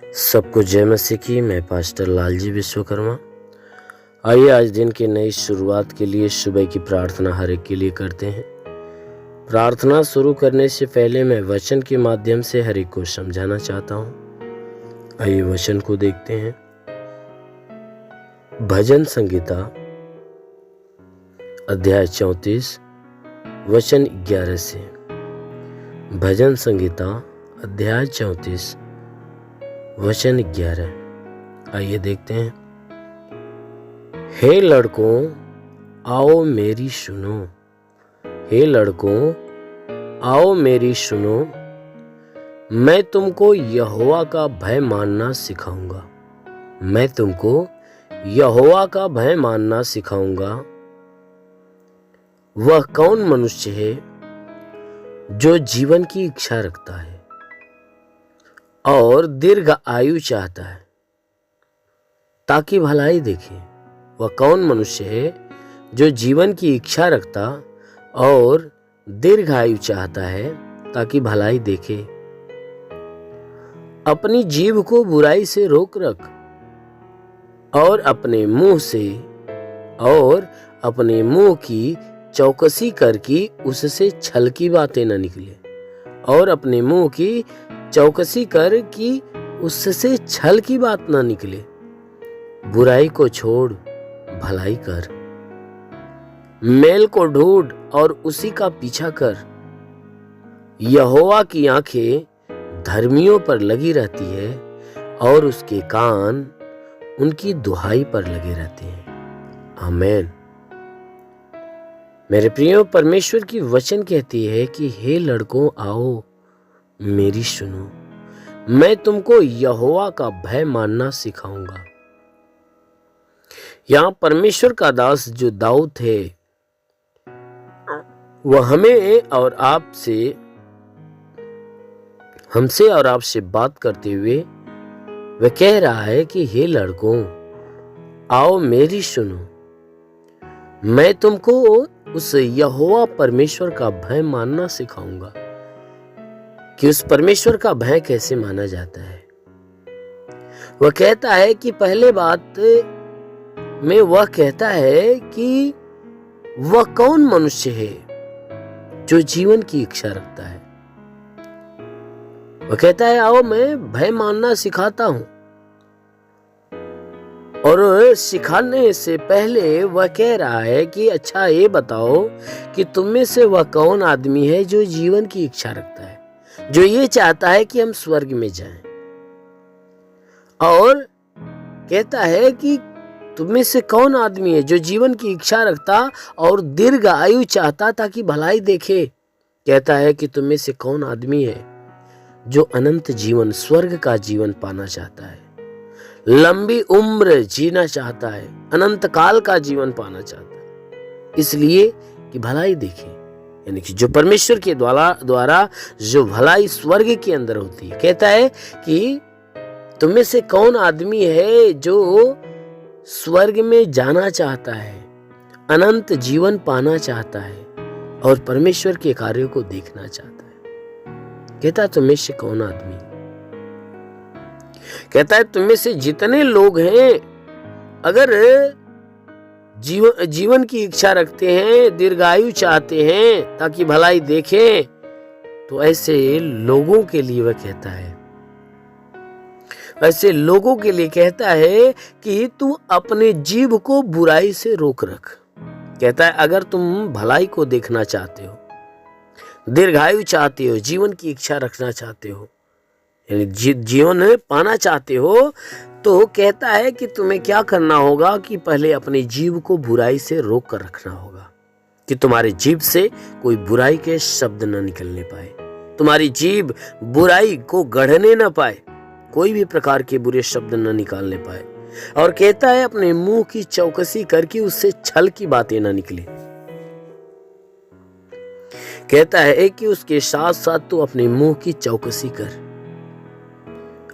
सबको जय मसीह की। मैं पास्टर लालजी विश्वकर्मा। आइए आज दिन की नई शुरुआत के लिए सुबह की प्रार्थना हर एक के लिए करते हैं। प्रार्थना शुरू करने से पहले मैं वचन के माध्यम से हर एक को समझाना चाहता हूँ। आइए वचन को देखते हैं। भजन संगीता अध्याय 34 वचन 11 से। भजन संगीता अध्याय 34 वचन 11। आइए देखते हैं। हे लड़कों आओ मेरी सुनो, हे लड़कों आओ मेरी सुनो, मैं तुमको यहोवा का भय मानना सिखाऊंगा। मैं तुमको यहोवा का भय मानना सिखाऊंगा। वह कौन मनुष्य है जो जीवन की इच्छा रखता है और दीर्घ आयु चाहता है ताकि भलाई देखे। वह कौन मनुष्य है जो जीवन की इच्छा रखता और दीर्घ आयु चाहता है ताकि भलाई देखे। अपनी जीभ को बुराई से रोक रख और अपने मुंह की चौकसी कर कि उससे छल की बातें न निकले। और अपने मुंह की चौकसी कर कि उससे छल की बात ना निकले। बुराई को छोड़ भलाई कर, मेल को ढूंढ और उसी का पीछा कर। यहोवा की आंखें धर्मियों पर लगी रहती है और उसके कान उनकी दुहाई पर लगे रहते हैं। आमीन। मेरे प्रियो, परमेश्वर की वचन कहती है कि हे लड़कों आओ मेरी सुनो, मैं तुमको यहोवा का भय मानना सिखाऊंगा। यहां परमेश्वर का दास जो दाऊद थे, वह हमसे और आपसे बात करते हुए वह कह रहा है कि हे लड़कों आओ मेरी सुनो, मैं तुमको उस यहोवा परमेश्वर का भय मानना सिखाऊंगा। कि उस परमेश्वर का भय कैसे माना जाता है। वह कहता है कि पहले बात में वह कहता है कि वह कौन मनुष्य है जो जीवन की इच्छा रखता है। वह कहता है आओ मैं भय मानना सिखाता हूं। और सिखाने से पहले वह कह रहा है कि अच्छा ये बताओ कि तुम में से वह कौन आदमी है जो जीवन की इच्छा रखता है, जो ये चाहता है कि हम स्वर्ग में जाएं। और कहता है कि तुम में से कौन आदमी है जो जीवन की इच्छा रखता और दीर्घ आयु चाहता ताकि भलाई देखे। कहता है कि तुम में से कौन आदमी है जो अनंत जीवन, स्वर्ग का जीवन पाना चाहता है, लंबी उम्र जीना चाहता है, अनंत काल का जीवन पाना चाहता है, इसलिए कि भलाई देखे। यानी कि जो परमेश्वर के द्वारा जो भलाई स्वर्ग के अंदर होती है। कहता है कि तुम में से कौन आदमी है जो स्वर्ग में जाना चाहता है, अनंत जीवन पाना चाहता है और परमेश्वर के कार्यों को देखना चाहता है। कहता है तुम में से कौन आदमी। कहता है तुम में से जितने लोग हैं, अगर जीवन की इच्छा रखते हैं, दीर्घायु चाहते हैं ताकि भलाई देखें, तो ऐसे लोगों के लिए वह कहता है, ऐसे लोगों के लिए कहता है कि तू अपने जीभ को बुराई से रोक रख। कहता है अगर तुम भलाई को देखना चाहते हो, दीर्घायु चाहते हो, जीवन की इच्छा रखना चाहते हो, यानी जीवन पाना चाहते हो, तो कहता है कि तुम्हें क्या करना होगा कि पहले अपनी जीभ को बुराई से रोक कर रखना होगा। कि तुम्हारे जीभ से कोई बुराई के शब्द न निकलने पाए, तुम्हारी जीभ बुराई को गढ़ने न पाए, कोई भी प्रकार के बुरे शब्द न निकालने पाए। और कहता है अपने मुंह की चौकसी करके उससे छल की बातें न निकले। कहता है कि उसके साथ साथ तू अपने मुंह की चौकसी कर,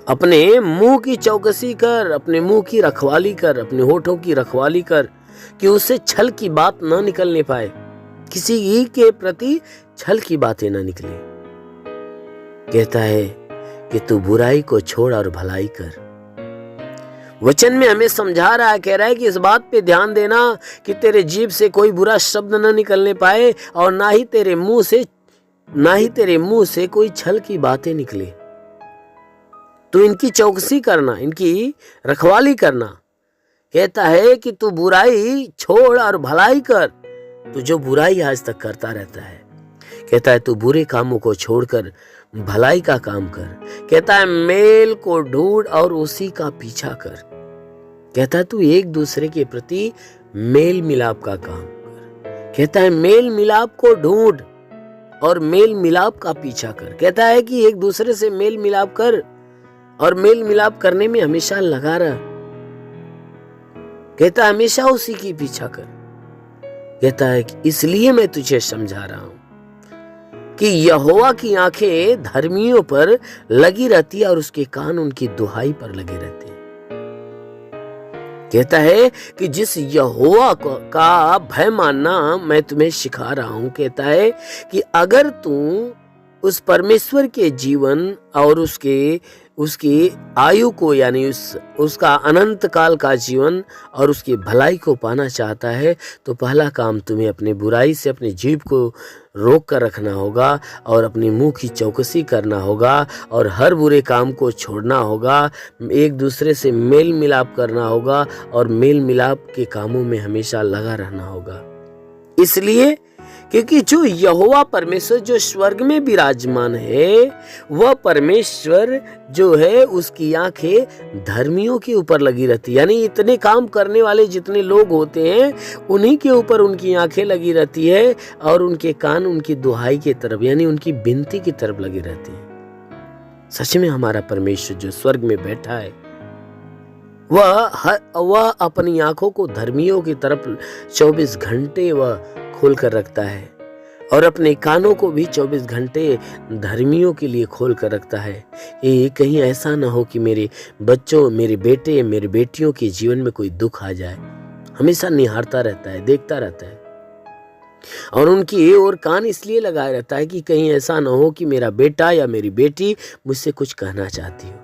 अपने मुंह की चौकसी कर, अपने मुंह की रखवाली कर, अपने होठों की रखवाली कर कि उससे छल की बात ना निकलने पाए, किसी के प्रति छल की बातें ना निकले। कहता है कि तू बुराई को छोड़ और भलाई कर। वचन में हमें समझा रहा है, कह रहा है कि इस बात पे ध्यान देना कि तेरे जीभ से कोई बुरा शब्द न निकलने पाए और ना ही तेरे मुंह से कोई छल की बातें निकले। तू इनकी चौकसी करना, इनकी रखवाली करना। कहता है कि तू बुराई छोड़ और भलाई कर। तू जो बुराई आज तक करता रहता है, कहता है तू बुरे कामों को छोड़कर भलाई का काम कर। कहता है मेल को ढूंढ और उसी का पीछा कर। कहता है तू एक दूसरे के प्रति मेल मिलाप का काम कर। कहता है मेल मिलाप को ढूंढ और मेल मिलाप का पीछा कर। कहता है कि एक दूसरे से मेल मिलाप कर और मेल मिलाप करने में हमेशा लगा रह। कहता है हमेशा उसी की पीछा कर। कहता है कि इसलिए मैं तुझे समझा रहा हूं कि यहोवा की आंखें धर्मियों पर लगी रहती है और उसके कान उनकी दुहाई पर लगे रहते हैं। कहता है कि जिस यहोवा का भय मानना मैं तुम्हें सिखा रहा हूं। कहता है कि अगर तू उस परमेश्वर के जीवन और उसकी आयु को यानी उसका अनंत काल का जीवन और उसकी भलाई को पाना चाहता है तो पहला काम तुम्हें अपनी बुराई से अपनी जीभ को रोक कर रखना होगा और अपने मुंह की चौकसी करना होगा और हर बुरे काम को छोड़ना होगा। एक दूसरे से मेल मिलाप करना होगा और मेल मिलाप के कामों में हमेशा लगा रहना होगा। इसलिए क्योंकि जो यहोवा परमेश्वर जो स्वर्ग में विराजमान है, वह परमेश्वर जो है उसकी आंखें धर्मियों के ऊपर लगी रहती है। यानी इतने काम करने वाले जितने लोग होते हैं उन्हीं के ऊपर उनकी आंखें लगी रहती है और उनके कान उनकी दुहाई की तरफ यानी उनकी विनती की तरफ लगी रहती है। सच में हमारा परमेश्वर जो स्वर्ग में बैठा है वह अपनी आंखों को धर्मियों की तरफ 24 घंटे वह खोल कर रखता है और अपने कानों को भी 24 घंटे धर्मियों के लिए खोल कर रखता है। ये कहीं ऐसा ना हो कि मेरे बच्चों, मेरे बेटे, मेरे बेटियों के जीवन में कोई दुख आ जाए। हमेशा निहारता रहता है, देखता रहता है और उनकी ओर कान इसलिए लगाए रहता है कि कहीं ऐसा ना हो कि मेरा बेटा या मेरी बेटी मुझसे कुछ कहना चाहती हो।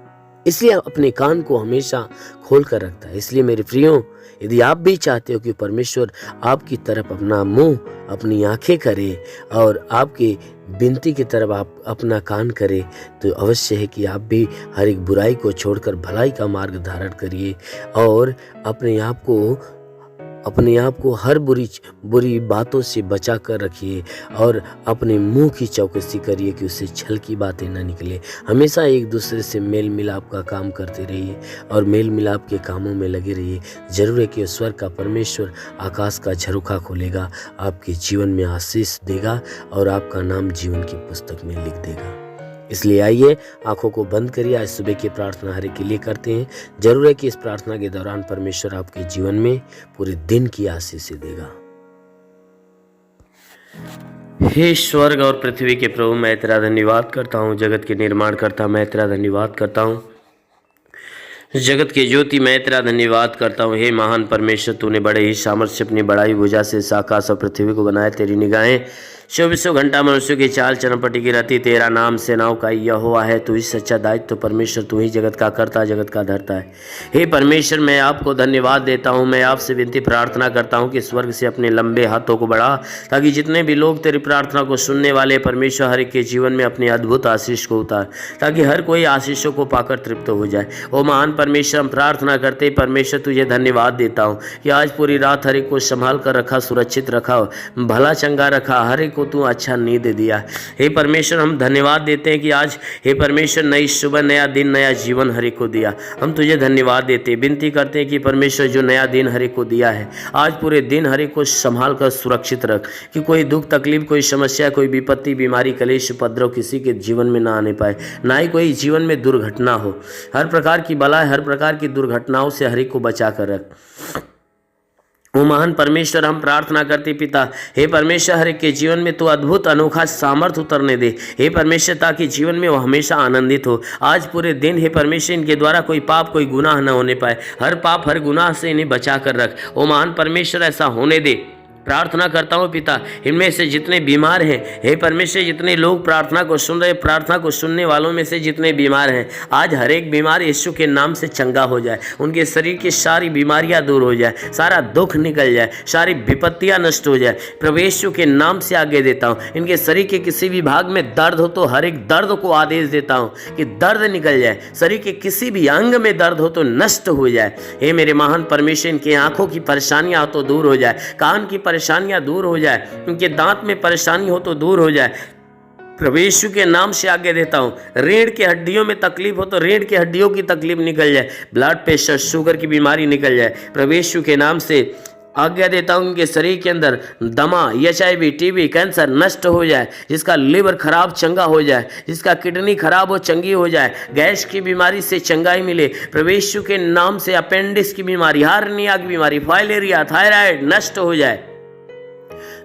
इसलिए अपने कान को हमेशा खोल कर रखता है। इसलिए मेरे प्रियो, यदि आप भी चाहते हो कि परमेश्वर आपकी तरफ अपना मुंह, अपनी आंखें करे और आपकी विनती की तरफ आप अपना कान करे, तो अवश्य है कि आप भी हर एक बुराई को छोड़कर भलाई का मार्ग धारण करिए और अपने आप को हर बुरी बातों से बचा कर रखिए और अपने मुंह की चौकसी करिए कि उससे छल की बातें ना निकले। हमेशा एक दूसरे से मेल मिलाप का काम करते रहिए और मेल मिलाप के कामों में लगे रहिए। जरूर है कि स्वर्ग का परमेश्वर आकाश का झरोखा खोलेगा, आपके जीवन में आशीष देगा और आपका नाम जीवन की पुस्तक में लिख देगा। इसलिए आइए आंखों को बंद करिए। आज सुबह की प्रार्थना हर एक के लिए करते हैं। जरूर है कि इस प्रार्थना के दौरान परमेश्वर आपके जीवन में पूरे दिन की आशीष देगा। हे स्वर्ग और पृथ्वी के प्रभु, मैं तेरा धन्यवाद करता हूँ। जगत के निर्माण करता मैं तेरा धन्यवाद करता हूँ। जगत के ज्योति मैं तेरा धन्यवाद करता हूँ। हे महान परमेश्वर, तूने बड़े ही सामर्थ्य अपनी बड़ाई भुजा से इस आकाश और पृथ्वी को बनाया। तेरी निगाहें 24 घंटा मनुष्यों की चाल चरमपटी की रहती। तेरा नाम सेनाओं का यहोवा है। तू ही सच्चा दायित्व तो परमेश्वर, तू ही जगत का करता, जगत का धरता है। हे परमेश्वर, मैं आपको धन्यवाद देता हूँ। मैं आपसे विनती प्रार्थना करता हूँ कि स्वर्ग से अपने लंबे हाथों को बढ़ा, ताकि जितने भी लोग तेरी प्रार्थना को सुनने वाले परमेश्वर हर एक के जीवन में अपनी अद्भुत आशीष को उतार, ताकि हर कोई आशीषों को पाकर तृप्त हो जाए। ओ महान परमेश्वर, हम प्रार्थना करते परमेश्वर तुझे धन्यवाद देता हूँ कि आज पूरी रात हर एक को संभाल कर रखा, सुरक्षित रखा, भला चंगा रखा, हर एक को तू अच्छा नींद दे दिया। हे परमेश्वर, हम धन्यवाद देते हैं कि आज हे परमेश्वर नई सुबह, नया दिन, नया जीवन हर एक को दिया। हम तुझे धन्यवाद देते हैं, विनती करते हैं कि परमेश्वर जो नया दिन हर एक को दिया है, आज पूरे दिन हर एक को संभाल कर सुरक्षित रख, कि कोई दुख तकलीफ, कोई समस्या, कोई विपत्ति, बीमारी, कलेश, उपद्रव किसी के जीवन में ना आने पाए, ना ही कोई जीवन में दुर्घटना हो। हर प्रकार की बलाएं, हर प्रकार की दुर्घटनाओं से हर एक को बचा कर रख। ओ महान परमेश्वर, हम प्रार्थना करते पिता, हे परमेश्वर हर एक के जीवन में तो अद्भुत अनोखा सामर्थ उतरने दे। हे परमेश्वर, ताकि जीवन में वो हमेशा आनंदित हो। आज पूरे दिन हे परमेश्वर इनके द्वारा कोई पाप, कोई गुनाह न होने पाए। हर पाप, हर गुनाह से इन्हें बचा कर रख। ओ महान परमेश्वर, ऐसा होने दे प्रार्थना करता हूँ पिता, इनमें से जितने बीमार हैं, हे परमेश्वर, जितने लोग प्रार्थना को सुन रहे, प्रार्थना को सुनने वालों में से जितने बीमार हैं, आज हर एक बीमार यीशु के नाम से चंगा हो जाए, उनके शरीर की सारी बीमारियां दूर हो जाए, सारा दुख निकल जाए, सारी विपत्तियां नष्ट हो जाए। प्रभु यीशु के नाम से आगे देता हूँ, इनके शरीर के किसी भी भाग में दर्द हो तो हर एक दर्द को आदेश देता हूँ कि दर्द निकल जाए, शरीर के किसी भी अंग में दर्द हो तो नष्ट हो जाए। हे मेरे महान परमेश्वर, इनकी आंखों की परेशानियां हो तो दूर हो जाए, कान की परेशानियां दूर हो जाए, उनके दांत में परेशानी हो तो दूर हो जाए। प्रभु यीशु के नाम से आगे देता हूँ, रीढ़ की हड्डियों में तकलीफ हो तो रीढ़ की हड्डियों की तकलीफ निकल जाए, ब्लड प्रेशर, शुगर की बीमारी निकल जाए। प्रभु यीशु के नाम से आज्ञा देता हूँ, उनके शरीर के अंदर दमा, HIV, TB, कैंसर नष्ट हो जाए, जिसका लिवर खराब चंगा हो जाए, जिसका किडनी खराब हो चंगी हो जाए, गैस की बीमारी से चंगाई मिले। प्रभु यीशु के नाम से अपेंडिक्स की बीमारी, हार्निया की बीमारी, फाइलेरिया, थायराइड नष्ट हो जाए।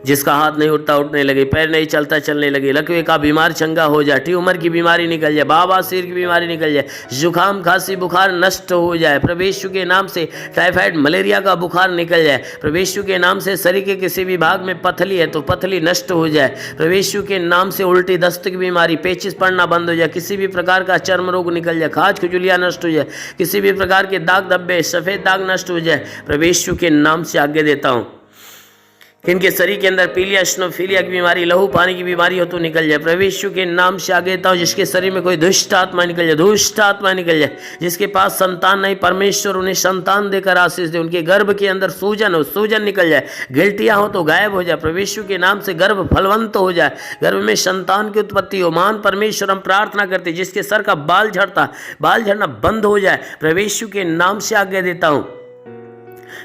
जिसका हाथ नहीं उठता उठने लगे, पैर नहीं चलता चलने लगे, लकवे का बीमार चंगा हो जाए, ट्यूमर की बीमारी निकल जाए, बवासीर की बीमारी निकल जाए, जुकाम खांसी बुखार नष्ट हो जाए। प्रभु यीशु के नाम से टाइफाइड मलेरिया का बुखार निकल जाए। प्रभु यीशु के नाम से शरीर के किसी भी भाग में पथली है तो पथली नष्ट हो जाए। प्रभु यीशु के नाम से उल्टी दस्त की बीमारी, पेचिस पड़ना बंद हो जाए, किसी भी प्रकार का चर्म रोग निकल जाए, खाज खुजलियाँ नष्ट हो जाए, किसी भी प्रकार के दाग धब्बे, सफ़ेद दाग नष्ट हो जाए। प्रभु यीशु के नाम से आगे देता हूँ, इनके शरीर के अंदर पीलिया, स्नोफीलिया की बीमारी, लहू पानी की बीमारी हो तो निकल जाए। प्रभु यीशु के नाम से आगे देता हूँ, जिसके शरीर में कोई दुष्ट आत्मा निकल जाए, दुष्ट आत्मा निकल जाए, जिसके पास संतान नहीं, परमेश्वर उन्हें संतान देकर आशीष दे, उनके गर्भ के अंदर सूजन हो, सूजन निकल जाए, गिल्टियाँ हो तो गायब हो जाए। प्रभु यीशु के नाम से गर्भ फलवंत हो जाए, गर्भ में संतान की उत्पत्ति हो। महान परमेश्वर, हम प्रार्थना करते, जिसके सर का बाल झड़ना बंद हो जाए, प्रभु यीशु के नाम से आगे देता हूँ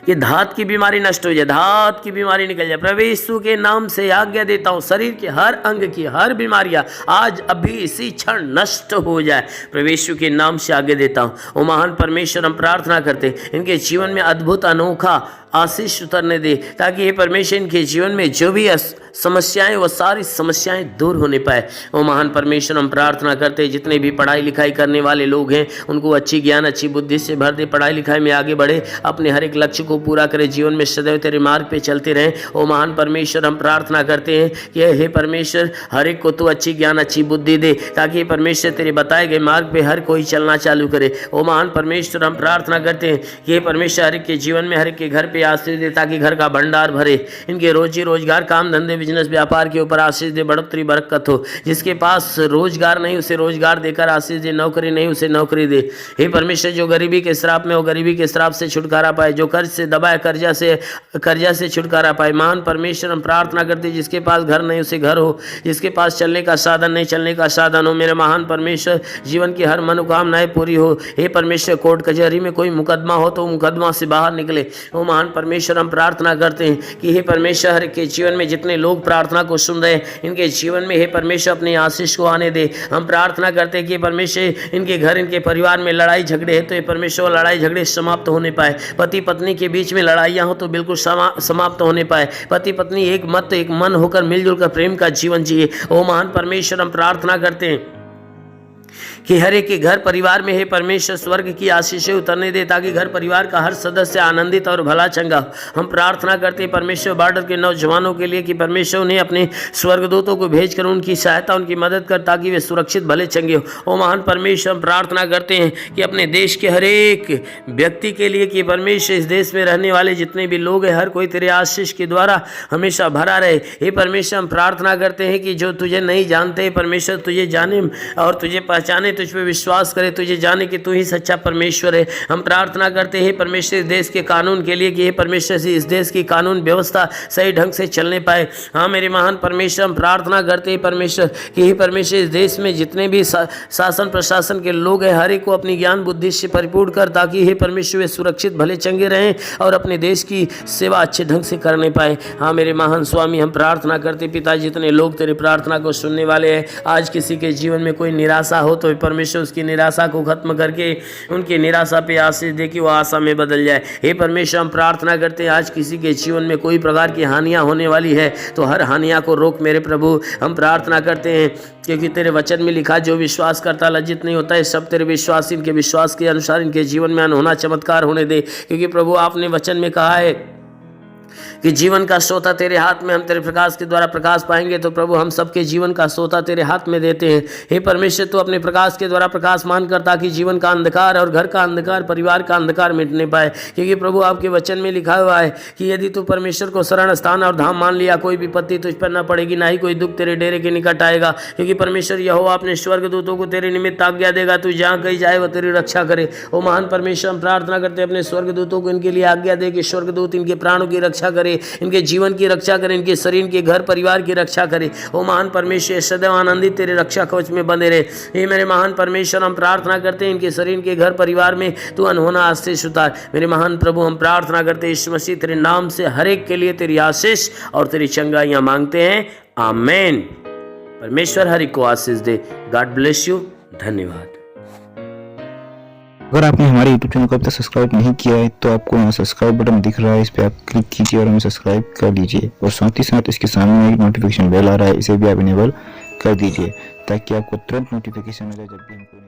कि धात की बीमारी नष्ट हो जाए, धात की बीमारी निकल जाए। प्रभु यीशु के नाम से आज्ञा देता हूँ, शरीर के हर अंग की हर बीमारियां आज अभी इसी क्षण नष्ट हो जाए। प्रभु यीशु के नाम से आज्ञा देता हूँ। ओ महान परमेश्वर, हम प्रार्थना करते, इनके जीवन में अद्भुत अनोखा आशीष उतरने दे, ताकि ये परमेश्वर इनके जीवन में जो भी समस्याएं, वो सारी समस्याएं दूर होने पाए। वो महान परमेश्वर, हम प्रार्थना करते, जितने भी पढ़ाई लिखाई करने वाले लोग हैं, उनको अच्छी ज्ञान, अच्छी बुद्धि से भर दे, पढ़ाई लिखाई में आगे बढ़े, अपने हर एक लक्ष्य को पूरा करे, जीवन में सदैव तेरे मार्ग पे चलते रहें। ओ महान परमेश्वर, हम प्रार्थना करते हैं कि हे परमेश्वर, हर एक को तू अच्छी ज्ञान, अच्छी बुद्धि दे, ताकि परमेश्वर तेरे बताए गए मार्ग पे हर कोई चलना चालू करे। ओ महान परमेश्वर, हम प्रार्थना करते हैं कि हे परमेश्वर, हर एक के जीवन में, हर एक के घर पे आशीष दे, ताकि घर का भंडार भरे, इनके रोजी रोजगार, काम धंधे, बिजनेस, व्यापार के ऊपर आशीष दे, बढ़ोतरी बरकत हो। जिसके पास रोजगार नहीं, उसे रोजगार देकर आशीष दे, नौकरी नहीं, उसे नौकरी दे। हे परमेश्वर, जो गरीबी के श्राप में हो, गरीबी के श्राप से छुटकारा पाए, जो कर्ज से दबाए, कर्जा से छुटकारा पाए। महान परमेश्वर, हम प्रार्थना करते, जिसके पास घर नहीं, उसे घर हो, जिसके पास चलने का साधन नहीं, चलने का साधन हो। मेरे महान परमेश्वर, जीवन की हर मनोकामनाएं पूरी हो। हे परमेश्वर, कोर्ट कचहरी में कोई मुकदमा हो तो मुकदमा से बाहर निकले। ओ महान परमेश्वर, हम प्रार्थना करते हैं कि हे परमेश्वर, हर के जीवन में जितने लोग प्रार्थना को सुन रहे हैं, इनके जीवन में हे परमेश्वर अपनी आशीष को आने दे। हम प्रार्थना करते हैं कि परमेश्वर, इनके घर, इनके परिवार में लड़ाई झगड़े है तो ये परमेश्वर लड़ाई झगड़े समाप्त होने पाए। पति पत्नी के बीच में लड़ाइयाँ हो तो बिल्कुल समाप्त होने पाए। पति पत्नी एक मत, एक मन होकर मिलजुल कर प्रेम का जीवन जिए। ओ महान परमेश्वर, हम प्रार्थना करते हैं कि हर एक के घर परिवार में हे परमेश्वर स्वर्ग की आशीषें उतरने दे, ताकि घर परिवार का हर सदस्य आनंदित और भला चंगा हो। हम प्रार्थना करते हैं परमेश्वर बॉर्डर के नौजवानों के लिए कि परमेश्वर उन्हें अपने स्वर्गदूतों को भेजकर उनकी सहायता, उनकी मदद कर, ताकि वे सुरक्षित भले चंगे हो। ओ महान परमेश्वर, हम प्रार्थना करते हैं कि अपने देश के हर एक व्यक्ति के लिए कि परमेश्वर, इस देश में रहने वाले जितने भी लोग हैं, हर कोई तेरे आशीष के द्वारा हमेशा भरा रहे। हे परमेश्वर, हम प्रार्थना करते हैं कि जो तुझे नहीं जानते परमेश्वर तुझे जाने और तुझे पहचाने, तुझ पे विश्वास करे, तुझे जाने कि तू ही सच्चा परमेश्वर है। हम प्रार्थना करते हैं परमेश्वर, इस देश के कानून के लिए कि हे परमेश्वर से इस देश की कानून व्यवस्था सही ढंग से चलने पाए। हाँ मेरे महान परमेश्वर, हम प्रार्थना करते हैं परमेश्वर कि हे परमेश्वर, इस देश में जितने भी शासन प्रशासन के लोग हैं, हर एक को अपनी ज्ञान बुद्धि से परिपूर्ण कर, ताकि हे परमेश्वर वे सुरक्षित भले चंगे रहें और अपने देश की सेवा अच्छे ढंग से करने पाए। हाँ मेरे महान स्वामी, हम प्रार्थना करते पिता, जितने लोग तेरी प्रार्थना को सुनने वाले हैं, आज किसी के जीवन में कोई निराशा हो तो परमेश्वर उसकी निराशा को खत्म करके उनकी निराशा पे आशीष दे कि वो आशा में बदल जाए। हे परमेश्वर, हम प्रार्थना करते हैं आज किसी के जीवन में कोई प्रकार की हानियां होने वाली है तो हर हानियां को रोक मेरे प्रभु। हम प्रार्थना करते हैं क्योंकि तेरे वचन में लिखा, जो विश्वास करता लज्जित नहीं होता है। सब तेरे विश्वास, इनके विश्वास के अनुसार इनके जीवन में अनहोना चमत्कार होने दे, क्योंकि प्रभु आपने वचन में कहा है कि जीवन का सोता तेरे हाथ में, हम तेरे प्रकाश के द्वारा प्रकाश पाएंगे। तो प्रभु हम सबके जीवन का सोता तेरे हाथ में देते हैं। हे परमेश्वर, तू अपने प्रकाश के द्वारा प्रकाशमान कर, ताकि जीवन का अंधकार और घर का अंधकार, परिवार का अंधकार मिटने पाए। क्योंकि प्रभु आपके वचन में लिखा हुआ है कि यदि तू परमेश्वर को शरण स्थान और धाम मान लिया, कोई विपत्ति तुझ पर न पड़ेगी, ना ही कोई दुख तेरे डेरे के निकट आएगा। क्योंकि परमेश्वर यहोवा अपने स्वर्गदूतों को तेरे निमित्त आज्ञा देगा, तू जहाँ कहीं जाए वह तेरी रक्षा करे। ओ महान परमेश्वर, हम प्रार्थना करते अपने स्वर्गदूतों को इनके लिए आज्ञा दे कि स्वर्गदूत इनके प्राणों की रक्षा करे, इनके जीवन की रक्षा करे, इनके शरीर के घर परिवार की रक्षा करे। ओ महान परमेश्वर, सदैव आनंदित तेरे रक्षा कवच में बंधे रहे। हे मेरे महान परमेश्वर, हम प्रार्थना करते हैं इनके शरीर के घर परिवार में तू अनहोना आशीष उतार। मेरे महान प्रभु, हम प्रार्थना करते हैं यीशु मसीह तेरे नाम से हर एक के लिए तेरी आशीष और तेरी चंगाइयाँ मांगते हैं। आमेन। परमेश्वर हर एक को आशीष दे। God bless you. धन्यवाद। अगर आपने हमारे YouTube चैनल को अब तक सब्सक्राइब नहीं किया है तो आपको यहाँ सब्सक्राइब बटन दिख रहा है, इस पर आप क्लिक कीजिए और हमें सब्सक्राइब कर लीजिए। और साथ ही साथ इसके सामने एक नोटिफिकेशन बेल आ रहा है, इसे भी आप इनेबल कर दीजिए ताकि आपको तुरंत नोटिफिकेशन मिले जब भी हम कोई